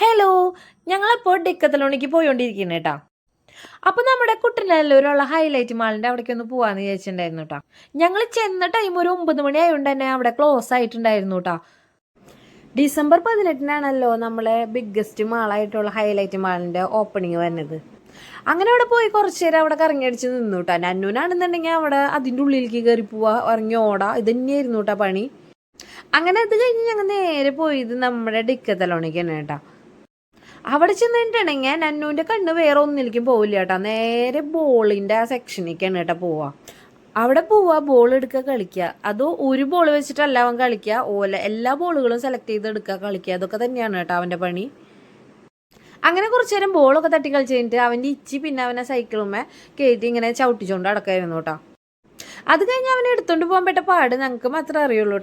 Hello, ഞങ്ങളിപ്പോൾ ഡിക്കത്തലോണിക്ക് പോയോണ്ടിരിക്കുന്നു കേട്ടോ. അപ്പോൾ നമ്മുടെ കുട്ടനല്ലൂരുള്ള ഹൈലൈറ്റ് മാളിൻ്റെ അവിടേക്ക് ഒന്ന് പോകാമെന്ന് വിചാരിച്ചിട്ടുണ്ടായിരുന്നു കേട്ടോ. ഞങ്ങൾ ചെന്ന ടൈം ഒരു 9 മണി ആയതുകൊണ്ട് തന്നെ അവിടെ ക്ലോസ് ആയിട്ടുണ്ടായിരുന്നു കേട്ടോ. ഡിസംബർ 18-നാണല്ലോ നമ്മളെ ബിഗ്ഗസ്റ്റ് മാളായിട്ടുള്ള ഹൈലൈറ്റ് മാളിൻ്റെ ഓപ്പണിങ് വരുന്നത്. അങ്ങനെ അവിടെ പോയി കുറച്ച് നേരം അവിടെ കറങ്ങിയടിച്ച് നിന്നു കേട്ടോ. നന്നൂനാണെന്നുണ്ടെങ്കിൽ അവിടെ അതിൻ്റെ ഉള്ളിലേക്ക് കയറി പോവുക, ഇറങ്ങി ഓടാ, ഇത് തന്നെയായിരുന്നു കേട്ടോ പണി. അങ്ങനെ അത് കഴിഞ്ഞ് ഞങ്ങൾ നേരെ പോയത് നമ്മുടെ ഡിക്കത്തലോണിക്ക് തന്നെ കേട്ടോ. അവിടെ ചെന്നിട്ടുണ്ടെങ്കിൽ നന്നൂൻ്റെ കണ്ണ് വേറെ ഒന്നിലേക്കും പോവില്ല കേട്ടോ. നേരെ ബോളിൻ്റെ ആ സെക്ഷനിലേക്കാണ് കേട്ടോ പോവുക. അവിടെ പോവുക, ബോൾ എടുക്കുക, കളിക്കുക. അത് ഒരു ബോൾ വെച്ചിട്ടല്ല അവൻ കളിക്കുക, എല്ലാ ബോളുകളും സെലക്ട് ചെയ്ത് എടുക്കുക, കളിക്കുക. അതൊക്കെ തന്നെയാണ് കേട്ടോ അവൻ്റെ പണി. അങ്ങനെ കുറച്ച് നേരം ബോളൊക്കെ തട്ടി കളിച്ച് കഴിഞ്ഞിട്ട് അവൻ്റെ ഇച്ചി പിന്നെ അവനെ സൈക്കിളുമേ കയറ്റി ഇങ്ങനെ ചവിട്ടിച്ചുകൊണ്ട് അടക്കായിരുന്നു കേട്ടോ. അത് കഴിഞ്ഞ് അവനെ എടുത്തുകൊണ്ട് പോകാൻ പറ്റ പാട് ഞങ്ങൾക്ക് മാത്രമേ അറിയുള്ളൂ.